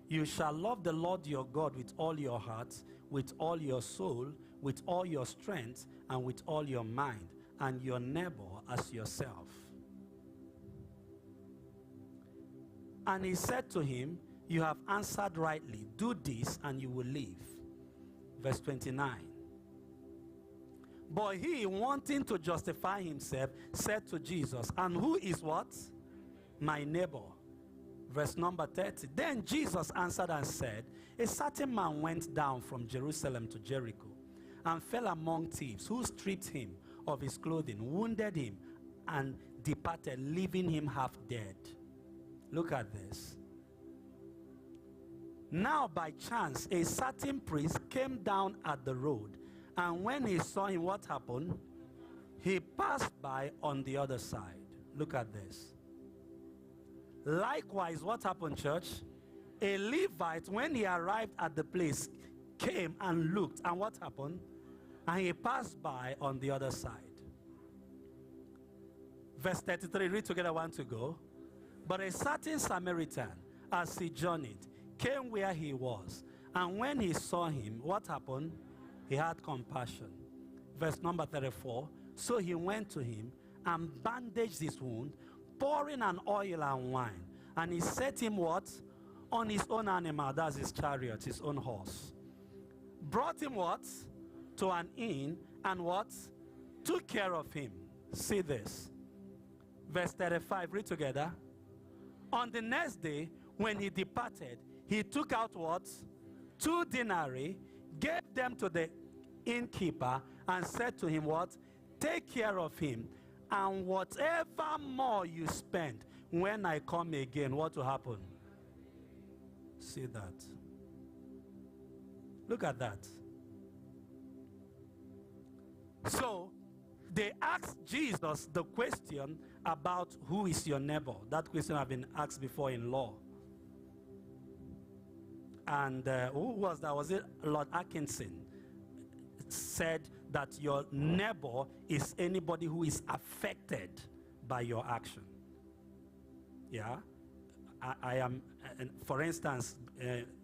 You shall love the Lord your God with all your heart, with all your soul, with all your strength, and with all your mind, and your neighbor as yourself. And he said to him, you have answered rightly. Do this and you will live. Verse 29. But he, wanting to justify himself, said to Jesus, and who is what? My neighbor. Verse number 30. Then Jesus answered and said, a certain man went down from Jerusalem to Jericho and fell among thieves, who stripped him of his clothing, wounded him, and departed, leaving him half dead. Look at this. Now by chance, a certain priest came down at the road, and when he saw him, what happened? He passed by on the other side. Look at this. Likewise, what happened, church? A Levite, when he arrived at the place, came and looked, and what happened? And he passed by on the other side. Verse 33, read together, one to go. But a certain Samaritan, as he journeyed, came where he was, and when he saw him, what happened? He had compassion. Verse number 34, so he went to him and bandaged his wound, pouring an oil and wine, and he set him what? On his own animal, that's his chariot, his own horse. Brought him what? To an inn, and what? Took care of him. See this. Verse 35, read together. On the next day, when he departed, he took out what? 2 denarii, gave them to the innkeeper, and said to him what? Take care of him, and whatever more you spend, when I come again, what will happen? See that. Look at that. So, they asked Jesus the question about who is your neighbor. That question has been asked before in law. And who was that? Was it Lord Atkinson? Said that your neighbor is anybody who is affected by your action. Yeah? I am, for instance,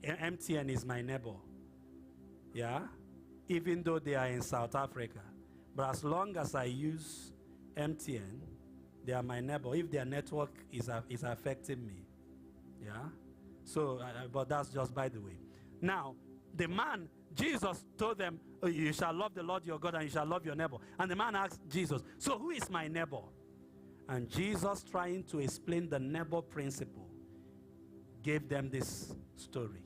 MTN is my neighbor. Yeah? Even though they are in South Africa. But as long as I use MTN, they are my neighbor. If their network is affecting me. Yeah? So, but that's just by the way. Now, the man, Jesus told them, oh, you shall love the Lord your God and you shall love your neighbor. And the man asked Jesus, so who is my neighbor? And Jesus, trying to explain the neighbor principle, gave them this story.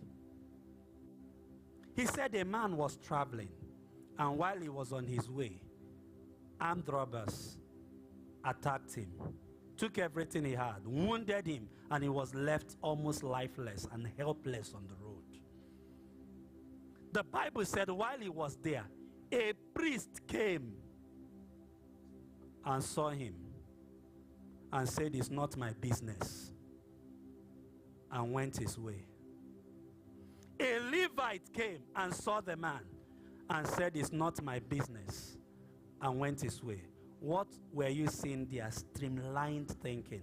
He said a man was traveling, and while he was on his way, armed robbers attacked him, took everything he had, wounded him, and he was left almost lifeless and helpless on the road. The Bible said while he was there, a priest came and saw him and said, it's not my business, and went his way. A Levite came and saw the man and said, it's not my business, and went his way. What were you seeing there? Streamlined thinking.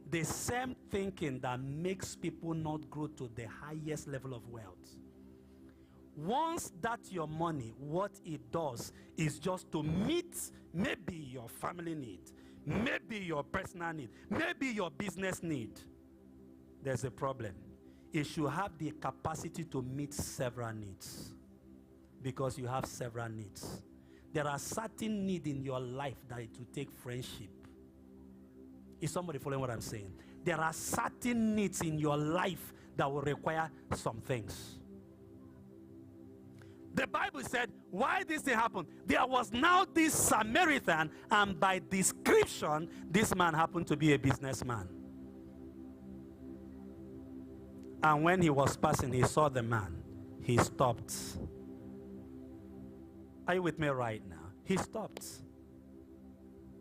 The same thinking that makes people not grow to the highest level of wealth. Once that's your money, what it does is just to meet maybe your family need, maybe your personal need, maybe your business need. There's a problem. It should have the capacity to meet several needs, because you have several needs. There are certain needs in your life that it will take friendship. Is somebody following what I'm saying? There are certain needs in your life that will require some things. The Bible said, why this thing happened? There was now this Samaritan, and by description, this man happened to be a businessman. And when he was passing, he saw the man. He stopped. Are you with me right now? He stopped.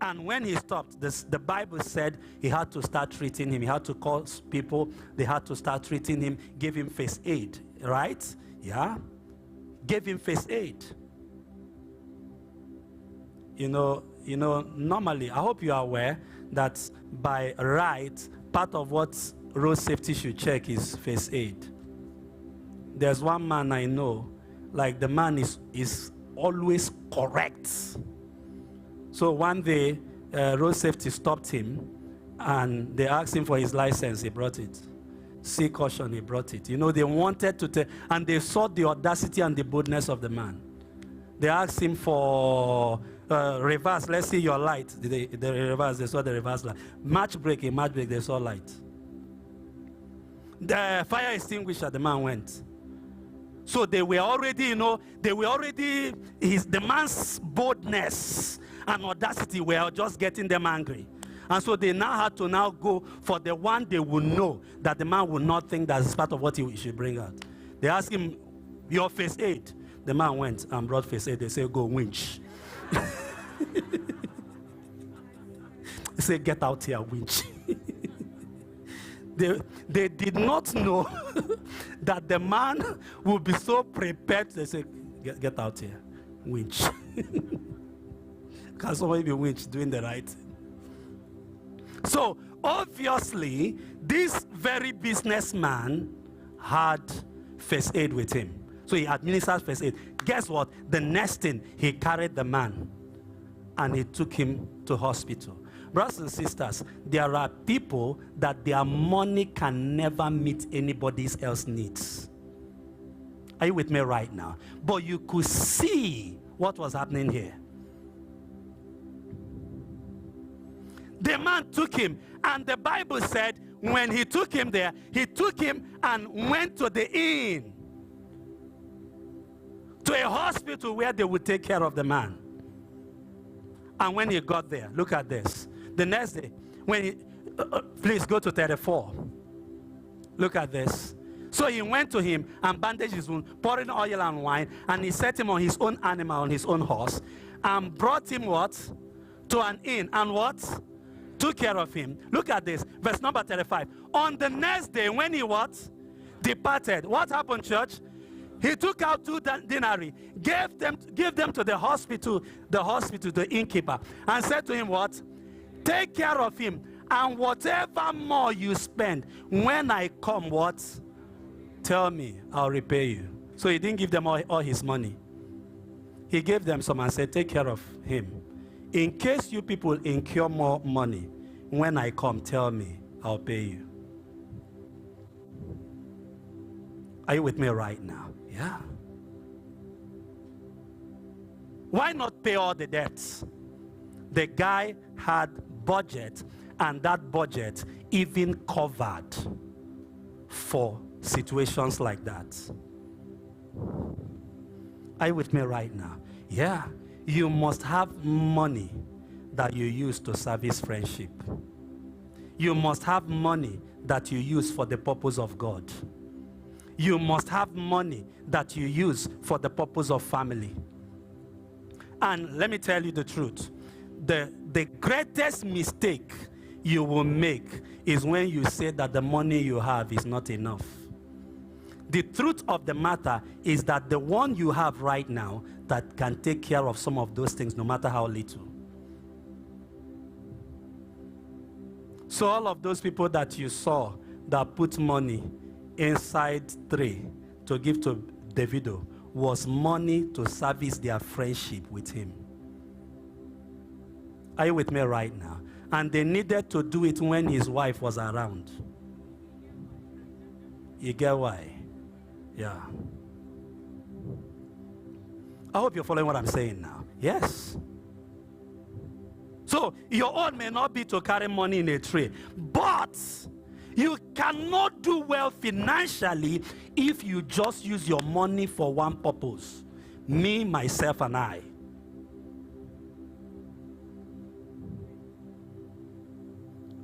And when he stopped, the Bible said he had to start treating him. He had to call people. They had to start treating him, give him first aid. Right? Yeah? Gave him first aid. You know, normally, I hope you are aware that by right, part of what road safety should check is first aid. There's one man I know, like the man is always correct. So one day, road safety stopped him and they asked him for his license. He brought it. See caution, he brought it. You know, they wanted to tell, and they saw the audacity and the boldness of the man. They asked him for reverse. Let's see your light. The reverse, they saw the reverse light. Match break, they saw light. The fire extinguisher, the man went. So they were already, the man's boldness and audacity were just getting them angry. And so they now had to now go for the one they would know that the man would not think that's part of what he should bring out. They asked him, your first aid. The man went and brought first aid. They said, go winch. He said, get out here, winch. They did not know that the man would be so prepared. They said, get out here, winch. Can somebody be winch doing the right thing? So obviously, this very businessman had first aid with him. So he administered first aid. Guess what? The next thing, he carried the man and he took him to hospital. Brothers and sisters, there are people that their money can never meet anybody else's needs. Are you with me right now? But you could see what was happening here. The man took him, and the Bible said when he took him there, he took him and went to the inn, to a hospital where they would take care of the man. And when he got there, look at this. The next day, when he, please go to 34. Look at this. So he went to him and bandaged his wound, pouring oil and wine, and he set him on his own animal, on his own horse, and brought him what? To an inn, and what? Took care of him. Look at this, verse number 35. On the next day, when he what? Departed. What happened, church? He took out 2 denarii, gave them to the hospital, the innkeeper, and said to him what? Take care of him, and whatever more you spend, when I come, what? Tell me, I'll repay you. So he didn't give them all his money. He gave them some and said, take care of him. In case you people incur more money, when I come, tell me, I'll pay you. Are you with me right now? Yeah. Why not pay all the debts? The guy had budget, and that budget even covered for situations like that. Are you with me right now? Yeah. You must have money that you use to service friendship. You must have money that you use for the purpose of God. You must have money that you use for the purpose of family. And let me tell you the truth. The greatest mistake you will make is when you say that the money you have is not enough. The truth of the matter is that the one you have right now that can take care of some of those things, no matter how little. So all of those people that you saw that put money inside tray to give to Davido was money to service their friendship with him. Are you with me right now? And they needed to do it when his wife was around. You get why? Yeah. I hope you're following what I'm saying now. Yes. So your own may not be to carry money in a tray, but you cannot do well financially if you just use your money for one purpose. Me, myself, and I.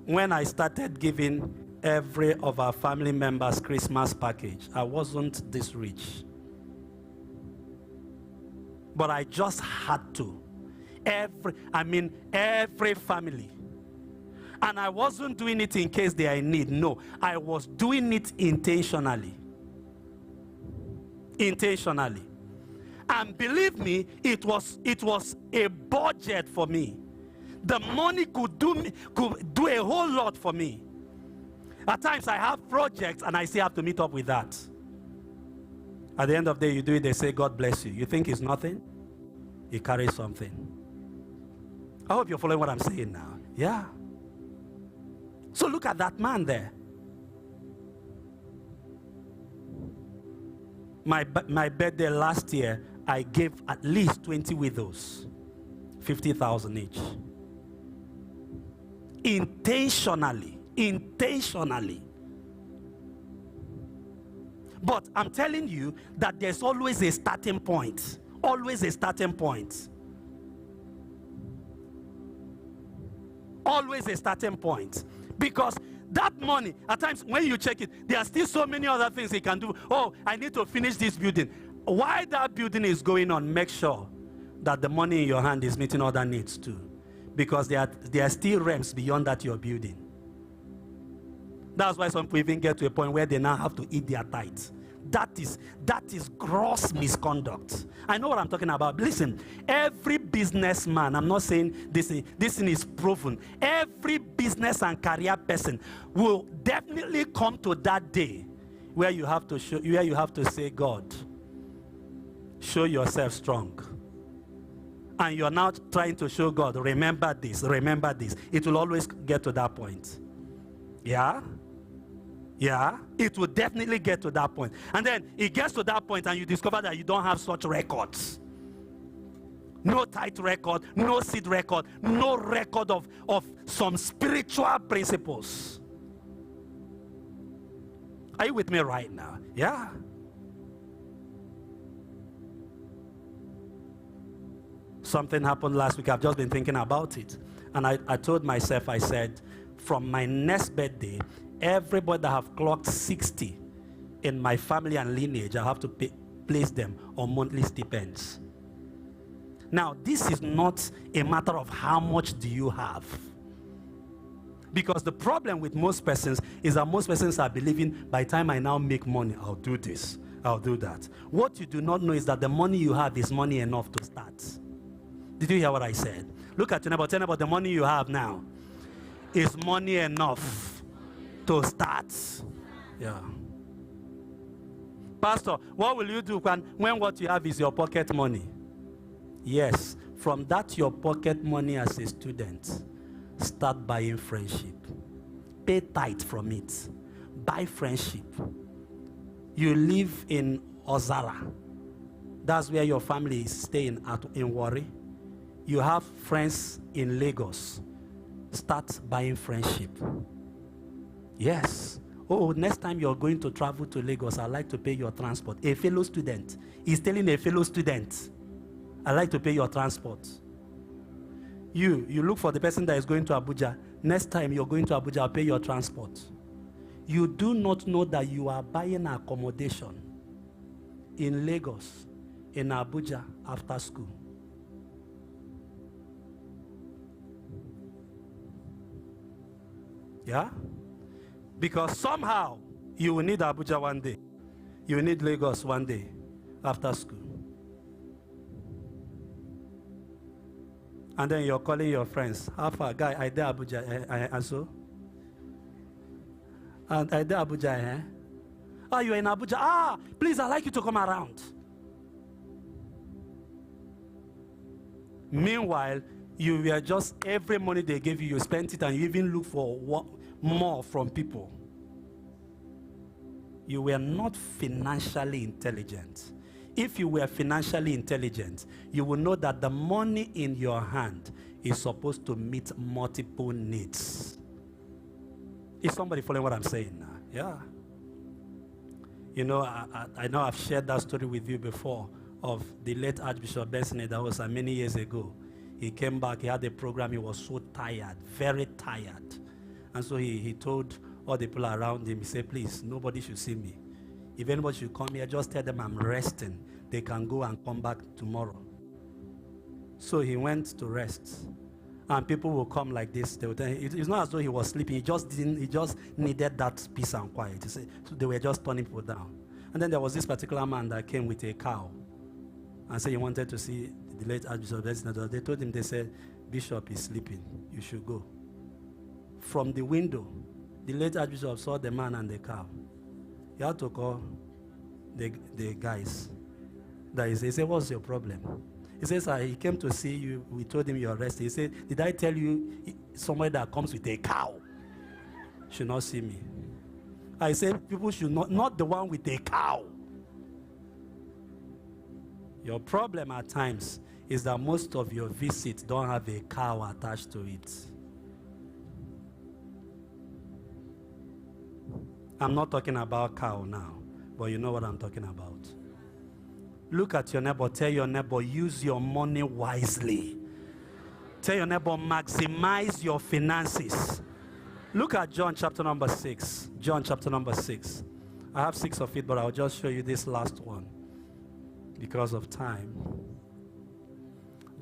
When I started giving every of our family members Christmas package, I wasn't this rich. But I just had to. Every family. And I wasn't doing it in case they are in need. No, I was doing it intentionally. Intentionally. And believe me, it was a budget for me. The money could do a whole lot for me. At times I have projects and I still have to meet up with that. At the end of the day, you do it, they say, God bless you. You think it's nothing? It carries something. I hope you're following what I'm saying now. Yeah. So look at that man there. My birthday last year, I gave at least 20 widows, 50,000 each. Intentionally. But I'm telling you that there's always a starting point. Always a starting point. Always a starting point. Because that money, at times when you check it, there are still so many other things you can do. Oh, I need to finish this building. While that building is going on, make sure that the money in your hand is meeting other needs too. Because there are still realms beyond that you're building. That's why some people even get to a point where they now have to eat their tithe. That is gross misconduct. I know what I'm talking about. Listen, every businessman, I'm not saying this thing is proven. Every business and career person will definitely come to that day where you have to say, God, show yourself strong. And you're now trying to show God, remember this, remember this. It will always get to that point. Yeah? Yeah, it will definitely get to that point. And then it gets to that point and you discover that you don't have such records. No tithe record, no seed record, no record of some spiritual principles. Are you with me right now? Yeah. Something happened last week. I've just been thinking about it. And I told myself, I said, from my next birthday, everybody that have clocked 60 in my family and lineage, I have to place them on monthly stipends. Now, this is not a matter of how much do you have. Because the problem with most persons is that most persons are believing, by the time I now make money, I'll do this, I'll do that. What you do not know is that the money you have is money enough to start. Did you hear what I said? Look at your neighbor, tell about the money you have now is money enough to start. Yeah. Pastor, what will you do when what you have is your pocket money? Yes, from that your pocket money as a student, start buying friendship. Pay tithe from it. Buy friendship. You live in Ozara. That's where your family is staying in Warri. You have friends in Lagos. Start buying friendship. Yes. Oh, next time you're going to travel to Lagos, I'd like to pay your transport. A fellow student is telling a fellow student, I'd like to pay your transport. You look for the person that is going to Abuja. Next time you're going to Abuja, I'll pay your transport. You do not know that you are buying accommodation in Lagos, in Abuja, after school. Yeah? Because somehow you will need Abuja one day. You will need Lagos one day after school. And then you're calling your friends. How far, guy, I did Abuja, and so? And I did Abuja, eh? Oh, you're in Abuja. Ah, please, I'd like you to come around. Meanwhile, you were just, every money they gave you, you spent it and you even look for more from people. You were not financially intelligent. If you were financially intelligent, you will know that the money in your hand is supposed to meet multiple needs. Is somebody following what I'm saying now? Yeah. You know, I know I've shared that story with you before of the late Archbishop Benson Idahosa many years ago. He came back, he had a program, he was so tired, very tired. And so he told all the people around him, he said, please, nobody should see me. If anybody should come here, just tell them I'm resting. They can go and come back tomorrow. So he went to rest. And people will come like this. They will tell him, it's not as though he was sleeping. He just needed that peace and quiet. So they were just turning people down. And then there was this particular man that came with a cow and said he wanted to see the late Archbishop. They told him, they said, Bishop is sleeping. You should go. From the window, the late Archbishop saw the man and the cow. He had to call the guys. He said, what's your problem? He says, he came to see you. We told him you're arrested. He said, did I tell you somebody that comes with a cow should not see me? I said, people should not the one with a cow. Your problem at times is that most of your visits don't have a cow attached to it. I'm not talking about cow now, but you know what I'm talking about. Look at your neighbor. Tell your neighbor, use your money wisely. Tell your neighbor, maximize your finances. Look at John chapter number 6. John chapter number 6. I have 6 of it, but I'll just show you this last one because of time.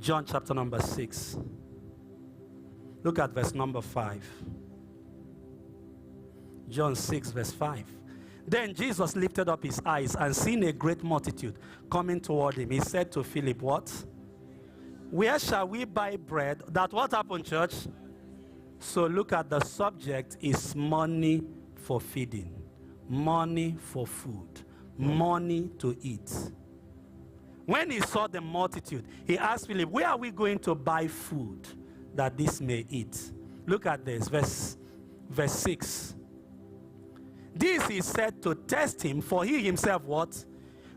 John chapter number 6. Look at verse number 5. John 6 verse 5. Then Jesus lifted up his eyes and seeing a great multitude coming toward him, he said to Philip, what? Where shall we buy bread? That what happened, church? So look at the subject is money for feeding, money for food, money to eat. When he saw the multitude, he asked Philip, where are we going to buy food that this may eat? Look at this, verse 6. This he said to test him, for he himself what?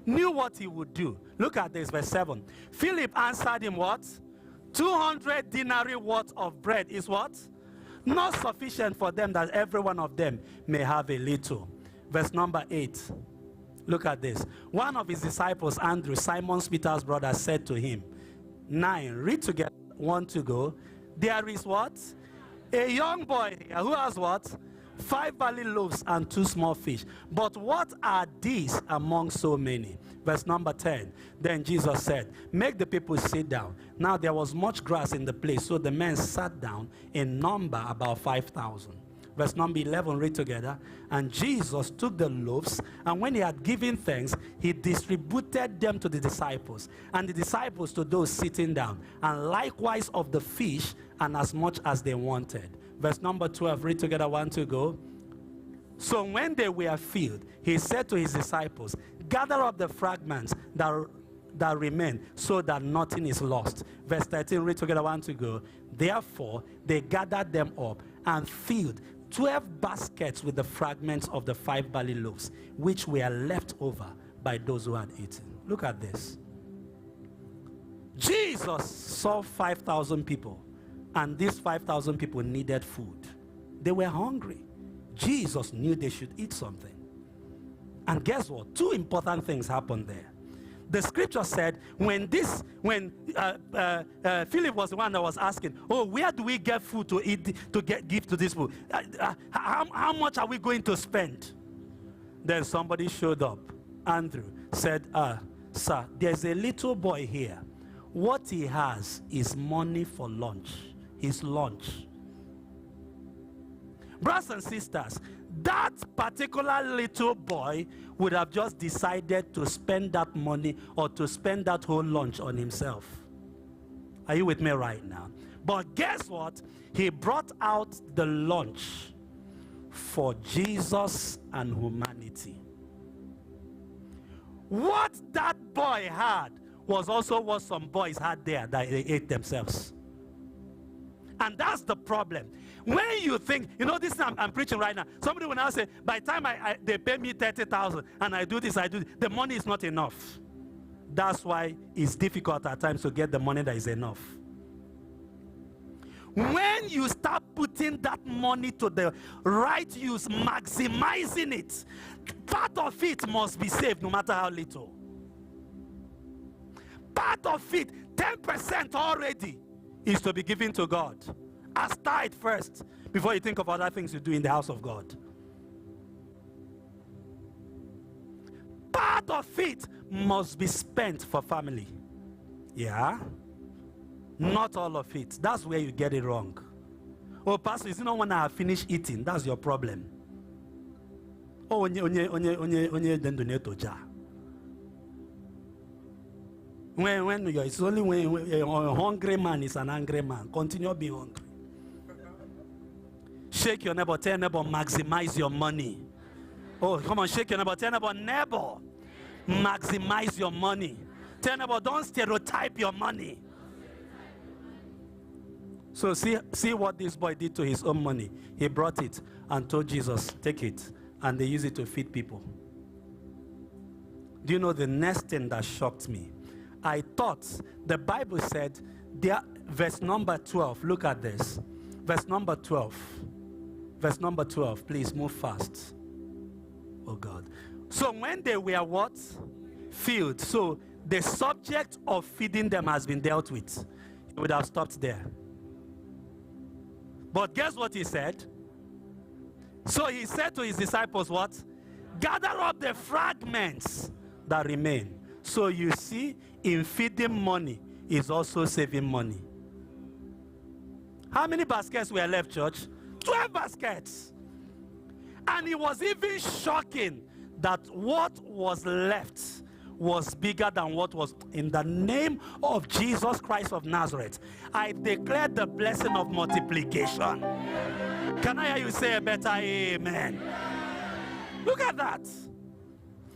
Knew what he would do. Look at this, verse 7. Philip answered him what? 200 denarii worth of bread is what? Not sufficient for them that every one of them may have a little. Verse number 8. Look at this. One of his disciples, Andrew, Simon Peter's brother, said to him, 9, read together, 1 to go. There is what? A young boy here who has what? 5 barley loaves and 2 small fish. But what are these among so many? Verse number 10. Then Jesus said, make the people sit down. Now there was much grass in the place, so the men sat down, in number about 5,000. Verse number 11, read together. And Jesus took the loaves, and when he had given thanks, he distributed them to the disciples, and the disciples to those sitting down, and likewise of the fish, and as much as they wanted. Verse number 12, read together, 1 to go. So when they were filled, he said to his disciples, gather up the fragments that remain, so that nothing is lost. Verse 13, read together, 1 to go. Therefore, they gathered them up and filled 12 baskets with the fragments of the 5 barley loaves, which were left over by those who had eaten. Look at this. Jesus saw 5,000 people, and these 5,000 people needed food. They were hungry. Jesus knew they should eat something. And guess what? 2 important things happened there. The scripture said when Philip was the one that was asking, oh, where do we get food to eat, to give to this food? How much are we going to spend? Then somebody showed up. Andrew said, sir, there's a little boy here. What he has is money for lunch. His lunch. Brothers and sisters, that particular little boy would have just decided to spend that money or to spend that whole lunch on himself. Are you with me right now? But guess what? He brought out the lunch for Jesus and humanity. What that boy had was also what some boys had there that they ate themselves. And that's the problem. When you think, you know, this I'm preaching right now. Somebody will now say, by the time they pay me 30,000 and I do this, the money is not enough. That's why it's difficult at times to get the money that is enough. When you start putting that money to the right use, maximizing it, part of it must be saved no matter how little. Part of it, 10% already, is to be given to God as tithe first before you think of other things you do in the house of God. Part of it must be spent for family. Yeah? Not all of it. That's where you get it wrong. Oh, pastor, is it not when I have finished eating? That's your problem. Oh, when it's only when a hungry man is an angry man. Continue being hungry. Shake your neighbor, tell your neighbor, maximize your money. Oh, come on, shake your neighbor, tell your neighbor, maximize your money. Tell your neighbor, don't stereotype your money. So see what this boy did to his own money. He brought it and told Jesus, take it. And they used it to feed people. Do you know the next thing that shocked me? I thought the Bible said, verse number 12, look at this. Verse number 12. Verse number 12, please move fast. Oh God. So when they were what? Filled. So the subject of feeding them has been dealt with. He would have stopped there. But guess what he said? So he said to his disciples what? Gather up the fragments that remain. So you see, in feeding money is also saving money. How many baskets were left, church? 12 baskets. And it was even shocking that what was left was bigger than what was. In the name of Jesus Christ of Nazareth, I declare the blessing of multiplication. Can I hear you say a better amen? Look at that.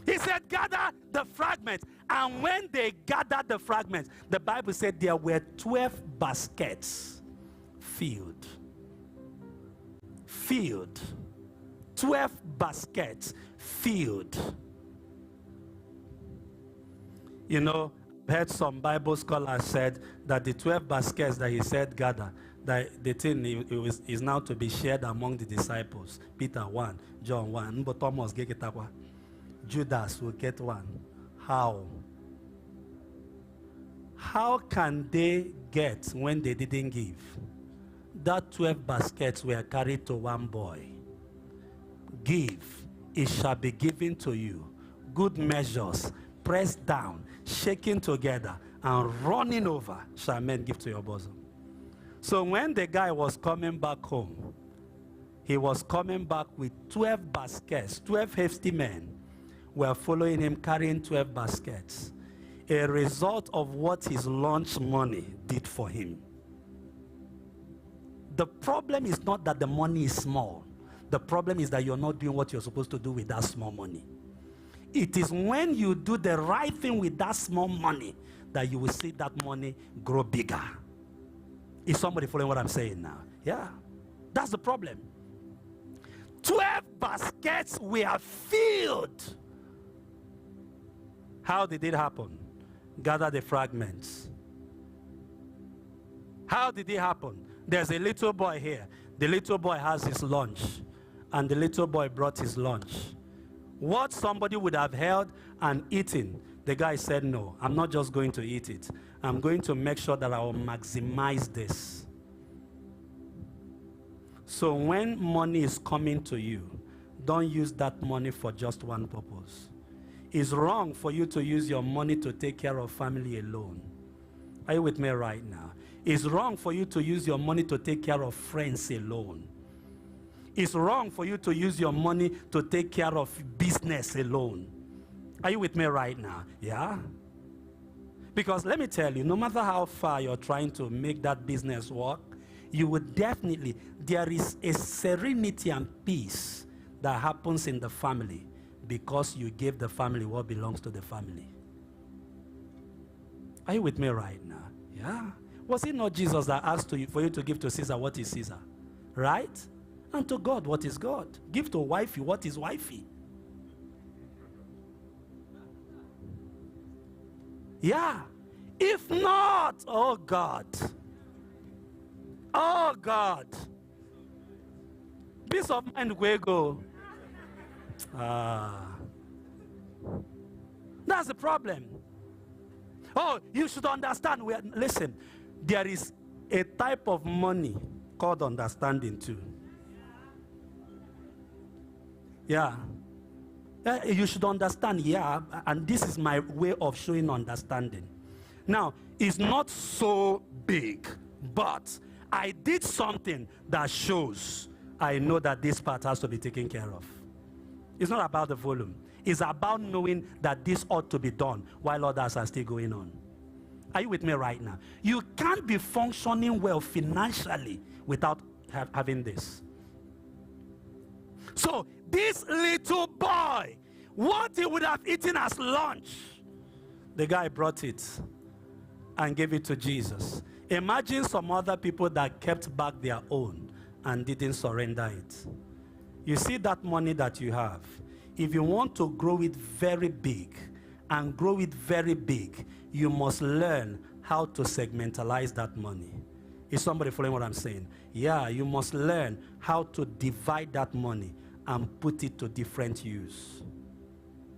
He said, gather the fragments. And when they gathered the fragments, the Bible said there were 12 baskets filled. Filled. 12 baskets filled. You know, I heard some Bible scholars said that the 12 baskets that he said gather, that the thing is now to be shared among the disciples. Peter 1, John 1, but Thomas get it. Judas will get one. How? How can they get when they didn't give? That 12 baskets were carried to one boy. Give, it shall be given to you. Good measures, pressed down, shaken together, and running over, shall men give to your bosom. So when the guy was coming back home, he was coming back with 12 baskets. 12 hasty men were following him, carrying 12 baskets. A result of what his lunch money did for him. The problem is not that the money is small. The problem is that you're not doing what you're supposed to do with that small money. It is when you do the right thing with that small money that you will see that money grow bigger. Is somebody following what I'm saying now? Yeah. That's the problem. 12 baskets were filled. How did it happen? Gather the fragments. How did it happen? There's a little boy here. The little boy has his lunch. And the little boy brought his lunch. What somebody would have held and eaten, the guy said, no, I'm not just going to eat it. I'm going to make sure that I will maximize this. So when money is coming to you, don't use that money for just one purpose. It's wrong for you to use your money to take care of family alone. Are you with me right now? It's wrong for you to use your money to take care of friends alone. It's wrong for you to use your money to take care of business alone. Are you with me right now? Yeah? Because let me tell you, no matter how far you're trying to make that business work, you would definitely, there is a serenity and peace that happens in the family because you gave the family what belongs to the family. Are you with me right now? Yeah? Was it not Jesus that asked for you to give to Caesar what is Caesar? Right? And to God what is God? Give to wifey what is wifey. Yeah. If not, oh God. Oh God. Peace of mind where go. That's the problem. Oh, you should understand. Listen, there is a type of money called understanding too. Yeah. You should understand, yeah, and this is my way of showing understanding. Now, it's not so big, but I did something that shows I know that this part has to be taken care of. It's not about the volume. It's about knowing that this ought to be done while others are still going on. Are you with me right now? You can't be functioning well financially without having this. So this little boy, what he would have eaten as lunch, the guy brought it and gave it to Jesus. Imagine some other people that kept back their own and didn't surrender it. You see that money that you have, if you want to grow it very big and grow it very big, you must learn how to segmentalize that money. Is somebody following what I'm saying? Yeah, you must learn how to divide that money and put it to different use.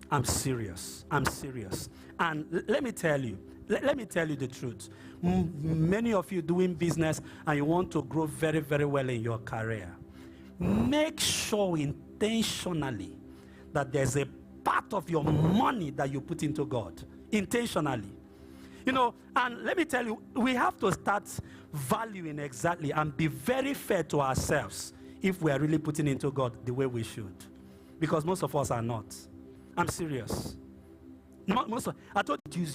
I'm serious. I'm serious. And let me tell you the truth. Many of you doing business and you want to grow very, very well in your career. Make sure intentionally that there's a part of your money that you put into God. Intentionally. You know, and let me tell you, we have to start valuing exactly and be very fair to ourselves if we are really putting into God the way we should. Because most of us are not. I'm serious. I told you to use